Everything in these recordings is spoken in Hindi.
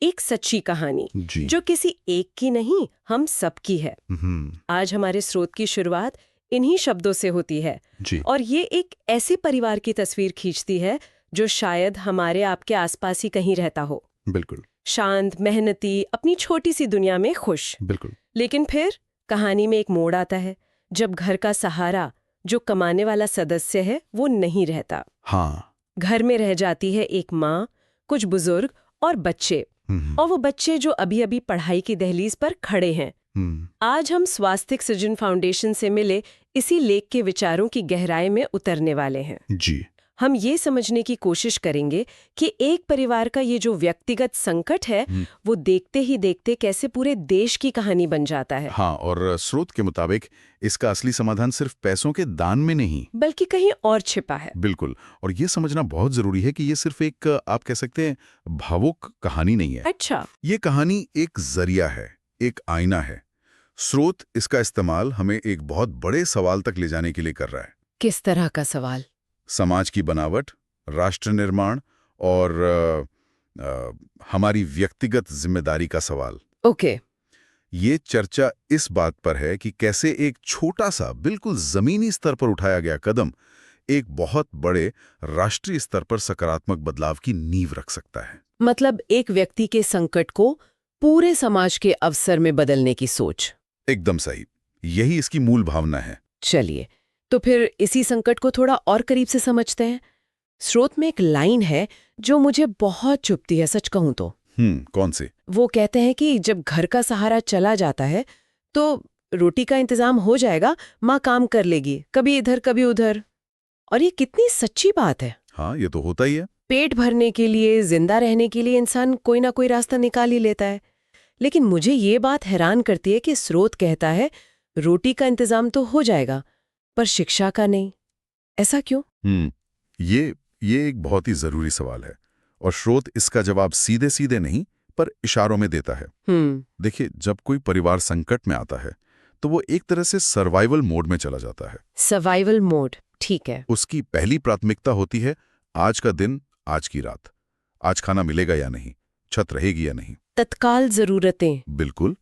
एक सच्ची कहानी जी। जो किसी एक की नहीं, हम सबकी है। हम्म। आज हमारे स्रोत की शुरुआत इन्हीं शब्दों से होती है जी। और ये एक ऐसे परिवार की तस्वीर खींचती है जो शायद हमारे आपके आसपास ही कहीं रहता हो। बिल्कुल। शांत, मेहनती, अपनी छोटी सी दुनिया में खुश। बिल्कुल। लेकिन फिर कहानी में एक मोड़ आता है जब घर का सहारा, जो कमाने वाला सदस्य है, वो नहीं रहता। हाँ। घर में रह जाती है एक माँ, कुछ बुजुर्ग और बच्चे। हम्म। और वो बच्चे जो अभी अभी पढ़ाई की दहलीज पर खड़े हैं। हम्म। आज हम स्वास्तिक सृजन फाउंडेशन से मिले इसी लेख के विचारों की गहराई में उतरने वाले हैं। जी। हम ये समझने की कोशिश करेंगे कि एक परिवार का ये जो व्यक्तिगत संकट है, वो देखते ही देखते कैसे पूरे देश की कहानी बन जाता है। हाँ, और स्रोत के मुताबिक इसका असली समाधान सिर्फ पैसों के दान में नहीं, बल्कि कहीं और छिपा है। बिल्कुल। और ये समझना बहुत जरूरी है कि ये सिर्फ एक, आप कह सकते हैं, भावुक कहानी नहीं है। अच्छा। ये कहानी एक जरिया है, एक आईना है। स्रोत इसका इस्तेमाल हमें एक बहुत बड़े सवाल तक ले जाने के लिए कर रहा है। किस तरह का सवाल? समाज की बनावट, राष्ट्र निर्माण और हमारी व्यक्तिगत जिम्मेदारी का सवाल। ओके। ये चर्चा इस बात पर है कि कैसे एक छोटा सा, बिल्कुल जमीनी स्तर पर उठाया गया कदम एक बहुत बड़े राष्ट्रीय स्तर पर सकारात्मक बदलाव की नींव रख सकता है। मतलब एक व्यक्ति के संकट को पूरे समाज के अवसर में बदलने की सोच। एकदम सही। यही इसकी मूल भावना है। चलिए, तो फिर इसी संकट को थोड़ा और करीब से समझते हैं। स्रोत में एक लाइन है जो मुझे बहुत चुभती है, सच कहूं तो। कौन से? वो कहते हैं कि जब घर का सहारा चला जाता है तो रोटी का इंतजाम हो जाएगा, माँ काम कर लेगी, कभी इधर कभी उधर। और ये कितनी सच्ची बात है। हाँ, ये तो होता ही है। पेट भरने के लिए, जिंदा रहने के लिए इंसान कोई ना कोई रास्ता निकाल ही लेता है। लेकिन मुझे ये बात हैरान करती है कि स्रोत कहता है रोटी का इंतजाम तो हो जाएगा, पर शिक्षा का नहीं। ऐसा क्यों? ये एक बहुत ही जरूरी सवाल है, और स्रोत इसका जवाब सीधे सीधे नहीं पर इशारों में देता है। देखिए, जब कोई परिवार संकट में आता है तो वो एक तरह से सर्वाइवल मोड में चला जाता है। सर्वाइवल मोड, ठीक है। उसकी पहली प्राथमिकता होती है आज का दिन, आज की रात, आज खाना मिलेगा या नहीं, छत रहेगी या नहीं। तत्काल जरूरतें। बिल्कुल।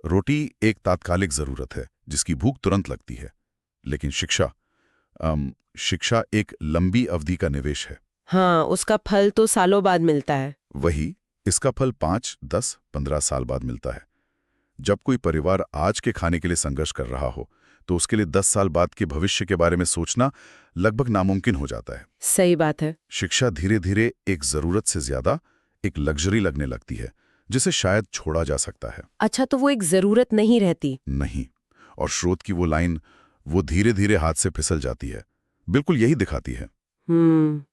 रोटी एक तात्कालिक जरूरत है जिसकी भूख तुरंत लगती है, लेकिन शिक्षा एक लंबी अवधि का निवेश है। हाँ, उसका फल तो सालों बाद मिलता है। वही, इसका फल 5, 10, 15 साल बाद मिलता है। जब कोई परिवार आज के खाने के लिए संघर्ष कर रहा हो तो उसके लिए 10 साल बाद के भविष्य के बारे में सोचना लगभग नामुमकिन हो जाता है। सही बात है। शिक्षा धीरे धीरे एक जरूरत से ज्यादा एक लग्जरी लगने लगती है जिसे शायद छोड़ा जा सकता है। अच्छा, तो वो एक जरूरत नहीं रहती? नहीं। और स्रोत की वो लाइन, वो धीरे धीरे हाथ से फिसल जाती है, बिल्कुल यही दिखाती है।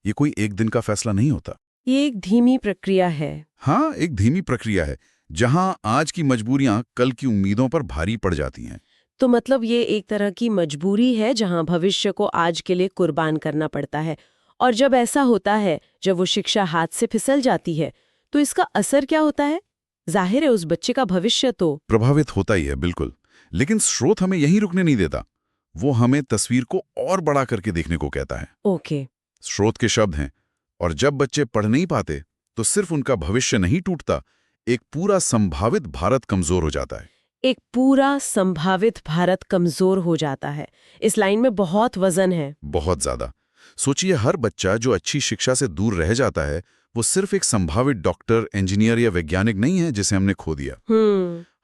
ये कोई एक दिन का फैसला नहीं होता। ये एक धीमी प्रक्रिया है। हाँ, एक धीमी प्रक्रिया है जहां आज की मजबूरियां कल की उम्मीदों पर भारी पड़ जाती हैं। तो मतलब ये एक तरह की मजबूरी है जहां भविष्य को आज के लिए कुर्बान करना पड़ता है। और जब ऐसा होता है, जब वो शिक्षा हाथ से फिसल जाती है, तो इसका असर क्या होता है? जाहिर है उस बच्चे का भविष्य तो प्रभावित होता ही है, बिल्कुल। लेकिन स्रोत हमें यहीं रुकने नहीं देता। वो हमें तस्वीर को और बड़ा करके देखने को कहता है। ओके। स्रोत के शब्द हैं, और जब बच्चे पढ़ नहीं पाते तो सिर्फ उनका भविष्य नहीं टूटता, एक पूरा संभावित भारत कमजोर हो जाता है। एक पूरा संभावित भारत कमजोर हो जाता है। इस लाइन में बहुत वजन है। बहुत ज्यादा। सोचिए, हर बच्चा जो अच्छी शिक्षा से दूर रह जाता है वो सिर्फ एक संभावित डॉक्टर, इंजीनियर या वैज्ञानिक नहीं है जिसे हमने खो दिया।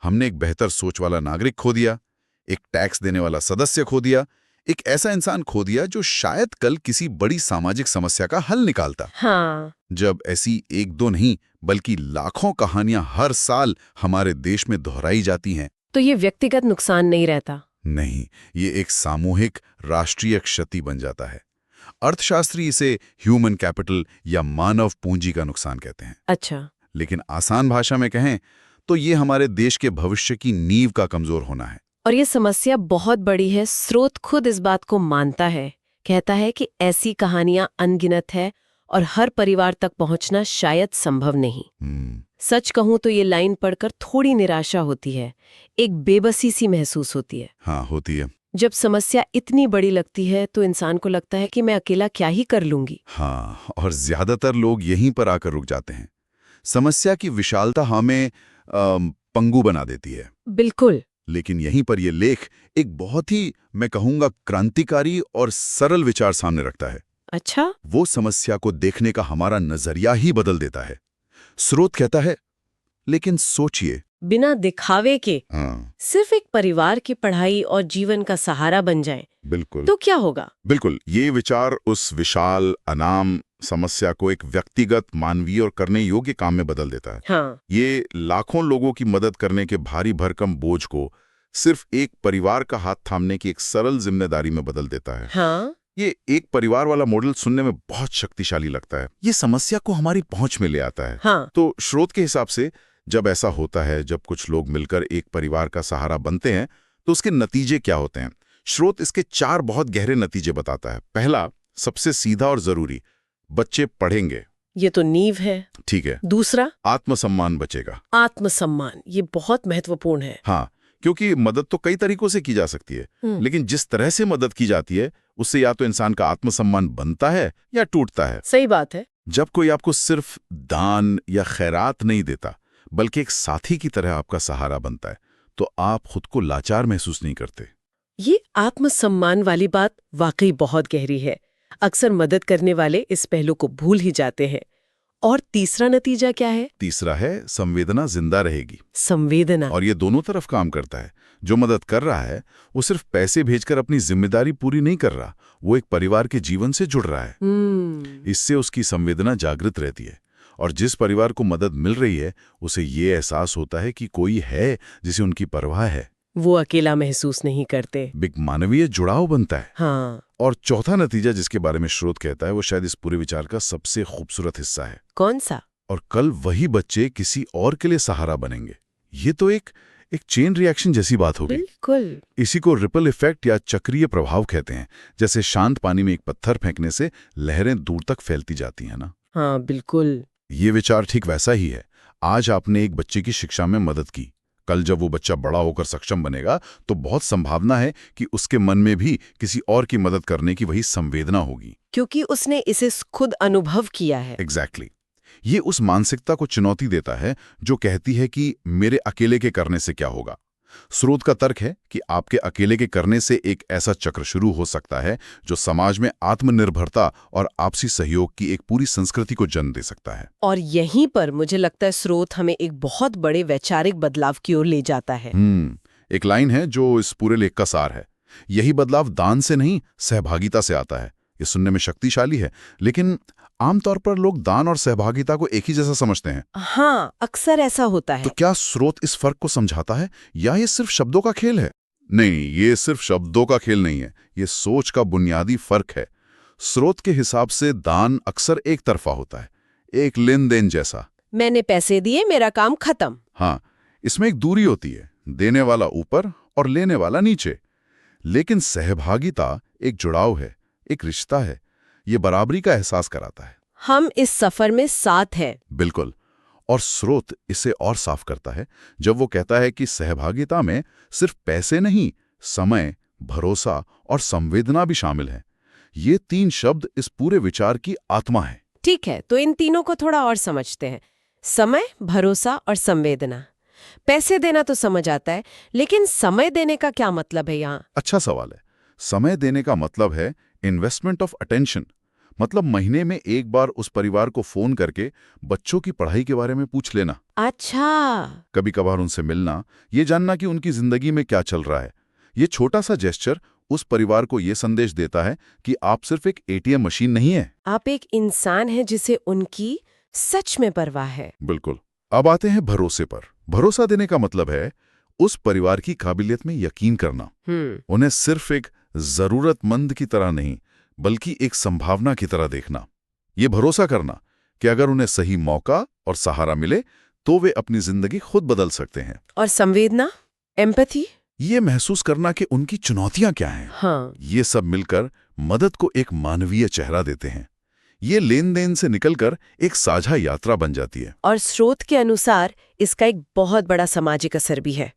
हमने एक बेहतर सोच वाला नागरिक खो दिया, एक टैक्स देने वाला सदस्य खो दिया, एक ऐसा इंसान खो दिया जो शायद कल किसी बड़ी सामाजिक समस्या का हल निकालता। हाँ। जब ऐसी एक दो नहीं बल्कि लाखों कहानियां हर साल हमारे देश में दोहराई जाती हैं, तो ये व्यक्तिगत नुकसान नहीं रहता? नहीं, ये एक सामूहिक राष्ट्रीय क्षति बन जाता है। अर्थशास्त्री इसे ह्यूमन कैपिटल या मानव पूंजी का नुकसान कहते हैं। अच्छा। लेकिन आसान भाषा में कहें तो ये हमारे देश के भविष्य की नींव का कमजोर होना है। और ये समस्या बहुत बड़ी है। स्रोत खुद इस बात को मानता है, कहता है कि ऐसी कहानियां अनगिनत है और हर परिवार तक पहुंचना शायद संभव नहीं। सच कहूं तो ये लाइन पढ़कर थोड़ी निराशा होती है, एक बेबसी सी महसूस होती है। हाँ, होती है। जब समस्या इतनी बड़ी लगती है तो इंसान को लगता है कि मैं अकेला क्या ही कर लूंगी। हाँ, और ज्यादातर लोग यहीं पर आकर रुक जाते हैं। समस्या की विशालता हमें पंगु बना देती है। बिल्कुल। लेकिन यहीं पर यह लेख एक बहुत ही, मैं कहूंगा, क्रांतिकारी और सरल विचार सामने रखता है। अच्छा। वो समस्या को देखने का हमारा नजरिया ही बदल देता है। स्रोत कहता है, लेकिन सोचिए, बिना दिखावे के हाँ, सिर्फ एक परिवार की पढ़ाई और जीवन का सहारा बन जाए बिल्कुल तो क्या होगा? बिल्कुल, ये विचार उस विशाल अनाम समस्या को एक व्यक्तिगत, मानवीय और करने योग्य काम में बदल देता है। हाँ। ये लाखों लोगों की मदद करने के भारी भरकम बोझ को सिर्फ एक परिवार का हाथ थामने की एक सरल जिम्मेदारी में बदल देता है। हाँ। ये एक परिवार वाला मॉडल सुनने में बहुत शक्तिशाली लगता है। ये समस्या को हमारी पहुंच में ले आता है। हाँ। तो स्रोत के हिसाब से जब ऐसा होता है, जब कुछ लोग मिलकर एक परिवार का सहारा बनते हैं, तो उसके नतीजे क्या होते हैं? स्रोत इसके 4 बहुत गहरे नतीजे बताता है। पहला, सबसे सीधा और जरूरी, बच्चे पढ़ेंगे। ये तो नींव है। ठीक है। दूसरा, आत्मसम्मान बचेगा। आत्मसम्मान, ये बहुत महत्वपूर्ण है। हाँ, क्योंकि मदद तो कई तरीकों से की जा सकती है, लेकिन जिस तरह से मदद की जाती है उससे या तो इंसान का आत्मसम्मान बनता है या टूटता है। सही बात है। जब कोई आपको सिर्फ दान या खैरात नहीं देता, बल्कि एक साथी की तरह आपका सहारा बनता है, तो आप खुद को लाचार महसूस नहीं करते। ये आत्मसम्मान वाली बात वाकई बहुत गहरी है। अक्सर मदद करने वाले इस पहलू को भूल ही जाते हैं। और तीसरा नतीजा क्या है? तीसरा है, संवेदना जिंदा रहेगी। संवेदना। और ये दोनों तरफ काम करता है। जो मदद कर रहा है वो सिर्फ पैसे भेजकर अपनी जिम्मेदारी पूरी नहीं कर रहा, वो एक परिवार के जीवन से जुड़ रहा है। इससे उसकी संवेदना जागृत रहती है, और जिस परिवार को मदद मिल रही है उसे ये एहसास होता है कि कोई है जिसे उनकी परवाह है। वो अकेला महसूस नहीं करते। बिग मानवीय जुड़ाव बनता है। हाँ। और चौथा नतीजा जिसके बारे में स्रोत कहता है, वो शायद इस पूरे विचार का सबसे खूबसूरत हिस्सा है। कौन सा? और कल वही बच्चे किसी और के लिए सहारा बनेंगे। ये तो एक चेन रिएक्शन जैसी बात होगी। बिल्कुल। इसी को रिपल इफेक्ट या चक्रीय प्रभाव कहते हैं। जैसे शांत पानी में एक पत्थर फेंकने से लहरें दूर तक फैलती जाती हैं ना। हाँ, बिल्कुल। ये विचार ठीक वैसा ही है। आज आपने एक बच्चे की शिक्षा में मदद की, कल जब वो बच्चा बड़ा होकर सक्षम बनेगा तो बहुत संभावना है कि उसके मन में भी किसी और की मदद करने की वही संवेदना होगी, क्योंकि उसने इसे खुद अनुभव किया है। एग्जैक्टली। ये उस मानसिकता को चुनौती देता है जो कहती है कि मेरे अकेले के करने से क्या होगा। स्रोत का तर्क है कि आपके अकेले के करने से एक ऐसा चक्र शुरू हो सकता है जो समाज में आत्मनिर्भरता और आपसी सहयोग की एक पूरी संस्कृति को जन्म दे सकता है। और यहीं पर मुझे लगता है स्रोत हमें एक बहुत बड़े वैचारिक बदलाव की ओर ले जाता है। एक लाइन है जो इस पूरे लेख का सार है। यही बदलाव दान से नहीं, सहभागिता से आता है। ये सुनने में शक्तिशाली है, लेकिन आमतौर पर लोग दान और सहभागिता को एक ही जैसा समझते हैं। हाँ, अक्सर ऐसा होता है। तो क्या स्रोत इस फर्क को समझाता है, या ये सिर्फ शब्दों का खेल है? नहीं, ये सिर्फ शब्दों का खेल नहीं है, ये सोच का बुनियादी फर्क है। स्रोत के हिसाब से दान अक्सर एक तरफा होता है, एक लेन देन जैसा। मैंने पैसे दिए, मेरा काम खत्म। हाँ, इसमें एक दूरी होती है, देने वाला ऊपर और लेने वाला नीचे। लेकिन सहभागिता एक जुड़ाव है, एक रिश्ता है। ये बराबरी का एहसास कराता है। हम इस सफर में साथ हैं। बिल्कुल। और स्रोत इसे और साफ करता है जब वो कहता है कि सहभागिता में सिर्फ पैसे नहीं, समय, भरोसा और संवेदना भी शामिल है। ये 3 शब्द इस पूरे विचार की आत्मा है। ठीक है, तो इन तीनों को थोड़ा और समझते हैं। समय, भरोसा और संवेदना। पैसे देना तो समझ आता है, लेकिन समय देने का क्या मतलब है यहाँ? अच्छा सवाल है। समय देने का मतलब है इन्वेस्टमेंट ऑफ अटेंशन। मतलब महीने में एक बार उस परिवार को फोन करके बच्चों की पढ़ाई के बारे में पूछ लेना। अच्छा। कभी कभार उनसे मिलना, ये जानना कि उनकी जिंदगी में क्या चल रहा है। ये छोटा सा जेस्चर उस परिवार को ये संदेश देता है कि आप सिर्फ एक एटीएम मशीन नहीं है, आप एक इंसान हैं जिसे उनकी सच में परवाह है। बिल्कुल। अब आते हैं भरोसे पर। भरोसा देने का मतलब है उस परिवार की काबिलियत में यकीन करना। उन्हें सिर्फ एक जरूरतमंद की तरह नहीं, बल्कि एक संभावना की तरह देखना। ये भरोसा करना कि अगर उन्हें सही मौका और सहारा मिले तो वे अपनी जिंदगी खुद बदल सकते हैं। और संवेदना, एम्पैथी, ये महसूस करना कि उनकी चुनौतियां क्या हैं। हाँ। ये सब मिलकर मदद को एक मानवीय चेहरा देते हैं। ये लेन देन से निकलकर एक साझा यात्रा बन जाती है। और स्रोत के अनुसार इसका एक बहुत बड़ा सामाजिक असर भी है।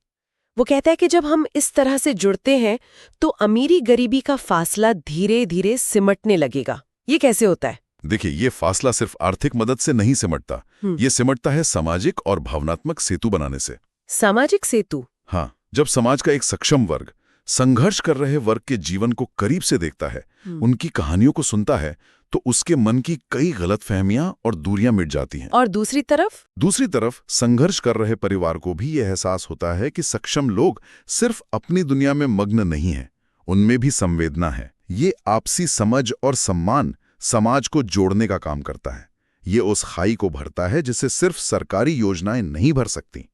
वो कहता है कि जब हम इस तरह से जुड़ते हैं तो अमीरी गरीबी का फासला धीरे धीरे सिमटने लगेगा। ये कैसे होता है? देखिए, ये फासला सिर्फ आर्थिक मदद से नहीं सिमटता, ये सिमटता है सामाजिक और भावनात्मक सेतु बनाने से। सामाजिक सेतु? हाँ, जब समाज का एक सक्षम वर्ग संघर्ष कर रहे वर्ग के जीवन को करीब से देखता है, उनकी कहानियों को सुनता है, तो उसके मन की कई गलतफहमियां और दूरियां मिट जाती हैं। और दूसरी तरफ संघर्ष कर रहे परिवार को भी यह एहसास होता है कि सक्षम लोग सिर्फ अपनी दुनिया में मग्न नहीं हैं, उनमें भी संवेदना है। ये आपसी समझ और सम्मान समाज को जोड़ने का काम करता है। ये उस खाई को भरता है जिसे सिर्फ सरकारी योजनाएं नहीं भर सकती।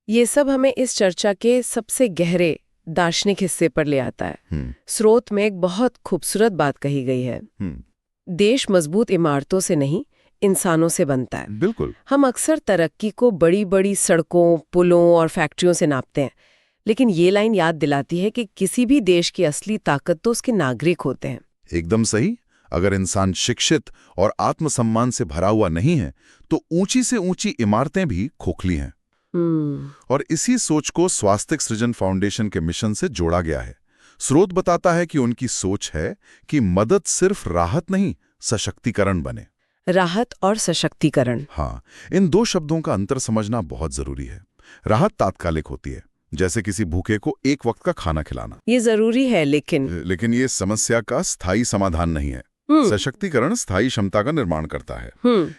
ये सब हमें इस चर्चा के सबसे गहरे दार्शनिक हिस्से पर ले आता है। स्रोत में एक बहुत खूबसूरत बात कही गई है, देश मजबूत इमारतों से नहीं, इंसानों से बनता है। बिल्कुल। हम अक्सर तरक्की को बड़ी बड़ी सड़कों, पुलों और फैक्ट्रियों से नापते हैं, लेकिन ये लाइन याद दिलाती है कि किसी भी देश की असली ताकत तो उसके नागरिक होते हैं। एकदम सही। अगर इंसान शिक्षित और आत्मसम्मान से भरा हुआ नहीं है, तो ऊंची से ऊंची इमारतें भी खोखली हैं। और इसी सोच को स्वास्तिक सृजन फाउंडेशन के मिशन से जोड़ा गया है। स्रोत बताता है कि उनकी सोच है कि मदद सिर्फ राहत नहीं, सशक्तिकरण बने। राहत और सशक्तिकरण। हाँ, इन दो शब्दों का अंतर समझना बहुत जरूरी है। राहत तात्कालिक होती है, जैसे किसी भूखे को एक वक्त का खाना खिलाना। ये जरूरी है, लेकिन ये समस्या का स्थायी समाधान नहीं है। सशक्तिकरण स्थायी क्षमता का निर्माण करता है।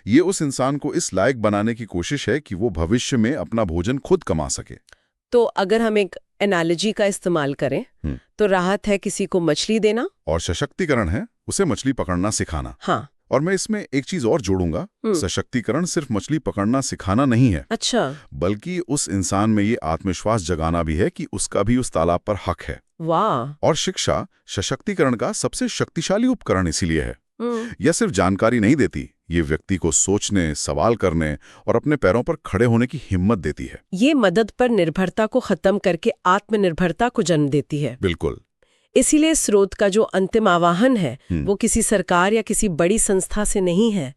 ये उस इंसान को इस लायक बनाने की कोशिश है कि वो भविष्य में अपना भोजन खुद कमा सके। तो अगर हम एक एनालॉजी का इस्तेमाल करें, तो राहत है किसी को मछली देना, और सशक्तिकरण है उसे मछली पकड़ना सिखाना। हाँ। और मैं इसमें एक चीज और जोड़ूंगा, सशक्तिकरण सिर्फ मछली पकड़ना सिखाना नहीं है। अच्छा। बल्कि उस इंसान में ये आत्मविश्वास जगाना भी है कि उसका भी उस तालाब पर हक है। वाह। और शिक्षा सशक्तिकरण का सबसे शक्तिशाली उपकरण इसीलिए है। यह सिर्फ जानकारी नहीं देती, ये व्यक्ति को सोचने, सवाल करने और अपने पैरों पर खड़े होने की हिम्मत देती है। ये मदद पर निर्भरता को खत्म करके आत्मनिर्भरता को जन्म देती है। बिल्कुल। इसीलिए स्रोत का जो अंतिम आह्वान है, वो किसी सरकार या किसी बड़ी संस्था से नहीं है।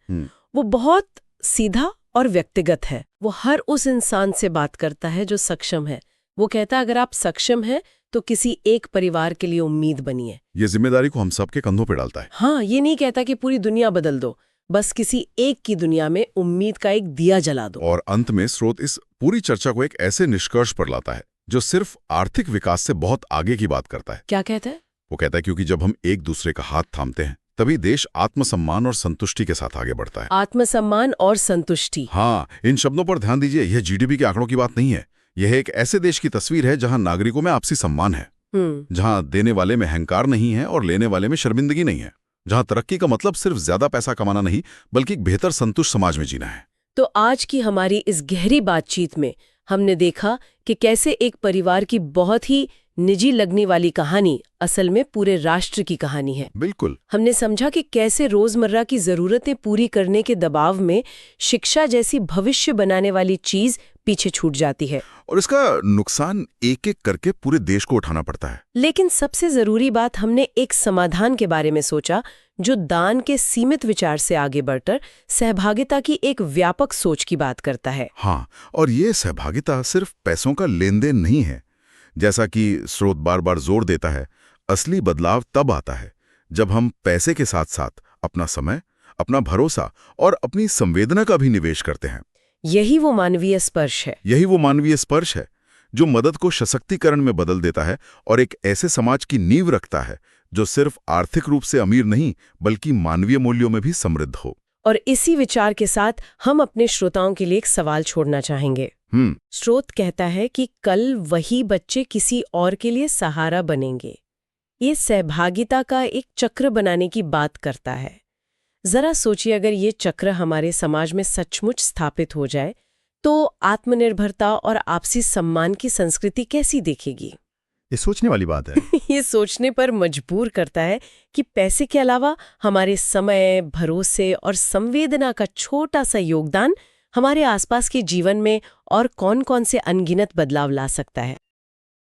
वो बहुत सीधा और व्यक्तिगत है। वो हर उस इंसान से बात करता है जो सक्षम है। वो कहता है, अगर आप सक्षम हैं तो किसी एक परिवार के लिए उम्मीद बनिए। ये जिम्मेदारी को हम सबके कंधों पे डालता है। हाँ, ये नहीं कहता कि पूरी दुनिया बदल दो, बस किसी एक की दुनिया में उम्मीद का एक दिया जला दो। और अंत में स्रोत इस पूरी चर्चा को एक ऐसे निष्कर्ष पर लाता है जो सिर्फ आर्थिक विकास से बहुत आगे की बात करता है। क्या कहता है? वो कहता है, क्योंकि जब हम एक दूसरे का हाथ थामते हैं, तभी देश आत्मसम्मान और संतुष्टि के साथ आगे बढ़ता है। आत्मसम्मान और संतुष्टि। हाँ, इन शब्दों पर ध्यान दीजिए। यह जीडीपी के आंकड़ों की बात नहीं है। यह एक ऐसे देश की तस्वीर है जहां नागरिकों में आपसी सम्मान है, जहां देने वाले में अहंकार नहीं है और लेने वाले में शर्मिंदगी नहीं है, जहां तरक्की का मतलब सिर्फ ज्यादा पैसा कमाना नहीं, बल्कि एक बेहतर संतुष्ट समाज में जीना है। तो आज की हमारी इस गहरी बातचीत में हमने देखा कि कैसे एक परिवार की बहुत ही निजी लगने वाली कहानी असल में पूरे राष्ट्र की कहानी है। बिल्कुल। हमने समझा कि कैसे रोजमर्रा की जरूरतें पूरी करने के दबाव में शिक्षा जैसी भविष्य बनाने वाली चीज पीछे छूट जाती है, और इसका नुकसान एक एक करके पूरे देश को उठाना पड़ता है। लेकिन सबसे जरूरी बात, हमने एक समाधान के बारे में सोचा जो दान के सीमित विचार से आगे बढ़कर सहभागिता की एक व्यापक सोच की बात करता है। हाँ, और ये सहभागिता सिर्फ पैसों का लेन देन नहीं है। जैसा कि स्रोत बार बार जोर देता है, असली बदलाव तब आता है जब हम पैसे के साथ साथ अपना समय, अपना भरोसा और अपनी संवेदना का भी निवेश करते हैं। यही वो मानवीय स्पर्श है। यही वो मानवीय स्पर्श है जो मदद को सशक्तिकरण में बदल देता है और एक ऐसे समाज की नींव रखता है जो सिर्फ आर्थिक रूप से अमीर नहीं, बल्कि मानवीय मूल्यों में भी समृद्ध हो। और इसी विचार के साथ हम अपने श्रोताओं के लिए एक सवाल छोड़ना चाहेंगे। स्रोत कहता है कि कल वही बच्चे किसी और के लिए सहारा बनेंगे। ये सहभागिता का एक चक्र बनाने की बात करता है। जरा सोचिए, अगर ये चक्र हमारे समाज में सचमुच स्थापित हो जाए तो आत्मनिर्भरता और आपसी सम्मान की संस्कृति कैसी दिखेगी? ये सोचने वाली बात है। ये सोचने पर मजबूर करता है कि पैसे के अलावा हमारे समय, भरोसे और संवेदना का छोटा सा योगदान हमारे आसपास के जीवन में और कौन-कौन से अनगिनत बदलाव ला सकता है।